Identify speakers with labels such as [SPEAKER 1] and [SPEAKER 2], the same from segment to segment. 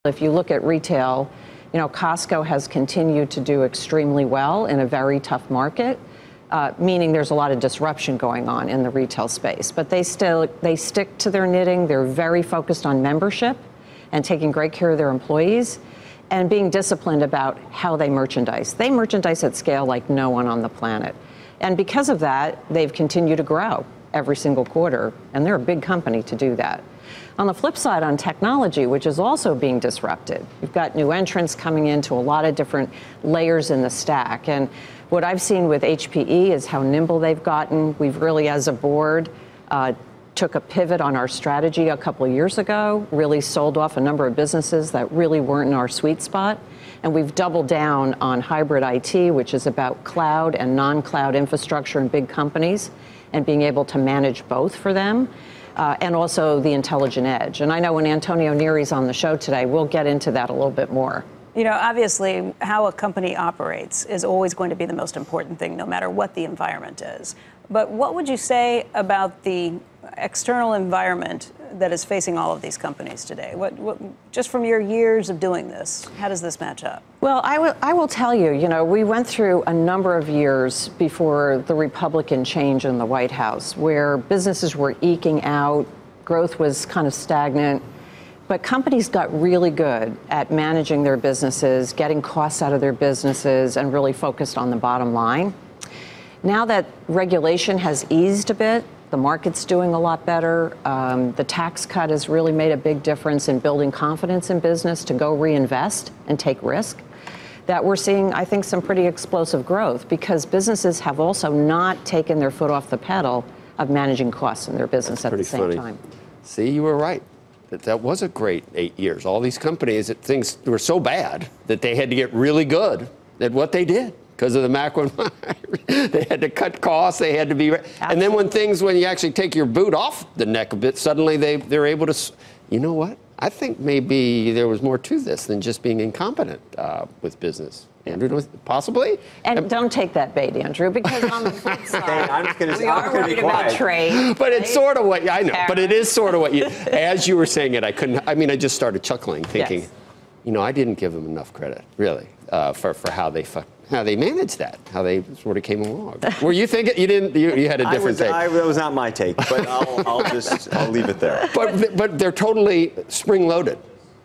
[SPEAKER 1] If you look at retail, Costco has continued to do extremely well in a very tough market, meaning there's a lot of disruption going on in the retail space. But they stick to their knitting. They're very focused on membership and taking great care of their employees and being disciplined about how they merchandise. They merchandise at scale like no one on the planet. And because of that, they've continued to grow every single quarter, and they're a big company to do that. On the flip side, on technology, which is also being disrupted, you've got new entrants coming into a lot of different layers in the stack. And what I've seen with HPE is how nimble they've gotten. We've really, as a board, took a pivot on our strategy a couple of years ago, really sold off a number of businesses that really weren't in our sweet spot. And we've doubled down on hybrid IT, which is about cloud and non-cloud infrastructure in big companies and being able to manage both for them. And also the intelligent edge. And I know when Antonio Neri's on the show today, we'll get into that a little bit more.
[SPEAKER 2] Obviously, how a company operates is always going to be the most important thing, no matter what the environment is. But what would you say about the external environment that is facing all of these companies today? What just from your years of doing this, how does this match up?
[SPEAKER 1] Well, I will tell you, we went through a number of years before the Republican change in the White House where businesses were eking out, growth was kind of stagnant, but companies got really good at managing their businesses, getting costs out of their businesses, and really focused on the bottom line. Now that regulation has eased a bit, the market's doing a lot better. The tax cut has really made a big difference in building confidence in business to go reinvest and take risk. That we're seeing, I think, some pretty explosive growth because businesses have also not taken their foot off the pedal of managing costs in their business at the same time.
[SPEAKER 3] See, you were right. That was a great 8 years. All these companies, things were so bad that they had to get really good at what they did. Because of the macro environment, they had to cut costs. They had to be, and then when you actually take your boot off the neck a bit, suddenly they're able to. You know what? I think maybe there was more to this than just being incompetent with business. Andrew, possibly.
[SPEAKER 1] And don't take that bait, Andrew, because on the flip side, we are worried about trade.
[SPEAKER 3] But it's sort of what I know. But it is sort of what you. As you were saying it, I just started chuckling, thinking, yes. I didn't give them enough credit, really, for how they managed that, how they sort of came along. Were you thinking you had a different take?
[SPEAKER 4] That was not my take, but I'll leave it there.
[SPEAKER 3] But they're totally spring-loaded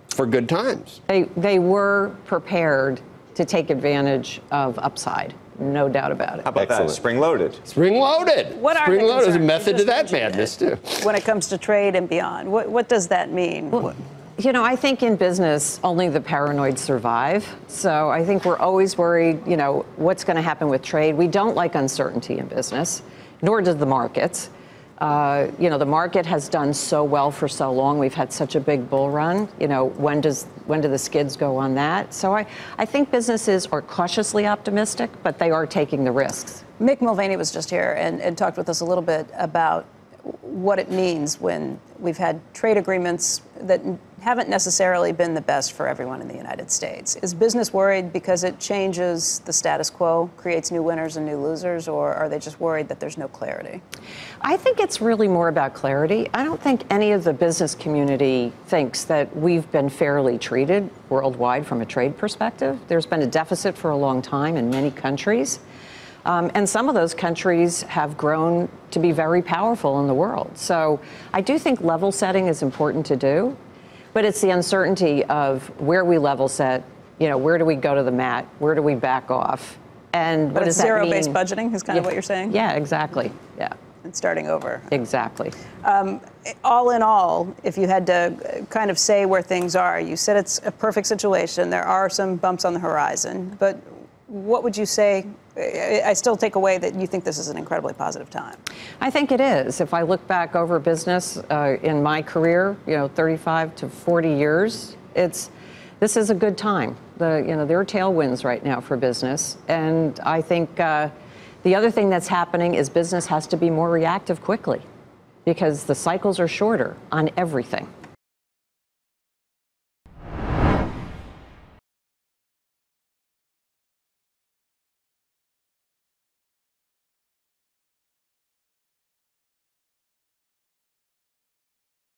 [SPEAKER 3] for good times.
[SPEAKER 1] They were prepared to take advantage of upside, no doubt about it.
[SPEAKER 4] How about that? Spring-loaded.
[SPEAKER 3] Spring-loaded.
[SPEAKER 2] What are
[SPEAKER 3] Spring-loaded is a method to that madness too.
[SPEAKER 2] When it comes to trade and beyond, what does that mean?
[SPEAKER 1] Well, I think in business, only the paranoid survive. So I think we're always worried, what's going to happen with trade. We don't like uncertainty in business, nor does the markets. The market has done so well for so long. We've had such a big bull run. When do the skids go on that? So I think businesses are cautiously optimistic, but they are taking the risks.
[SPEAKER 2] Mick Mulvaney was just here and talked with us a little bit about what it means when we've had trade agreements that haven't necessarily been the best for everyone in the United States. Is business worried because it changes the status quo, creates new winners and new losers, or are they just worried that there's no clarity?
[SPEAKER 1] I think it's really more about clarity. I don't think any of the business community thinks that we've been fairly treated worldwide from a trade perspective. There's been a deficit for a long time in many countries. And some of those countries have grown to be very powerful in the world. So I do think level setting is important to do, but it's the uncertainty of where we level set, where do we go to the mat, where do we back off, and what does that mean?
[SPEAKER 2] Zero-based budgeting is kind of what you're saying?
[SPEAKER 1] Yeah, exactly. Yeah.
[SPEAKER 2] And starting over.
[SPEAKER 1] Exactly.
[SPEAKER 2] All in all, if you had to kind of say where things are, you said it's a perfect situation. There are some bumps on the horizon, but what would you say? I still take away that you think this is an incredibly positive time.
[SPEAKER 1] I think it is. If I look back over business in my career, 35 to 40 years, this is a good time. There are tailwinds right now for business, and I think the other thing that's happening is business has to be more reactive quickly because the cycles are shorter on everything.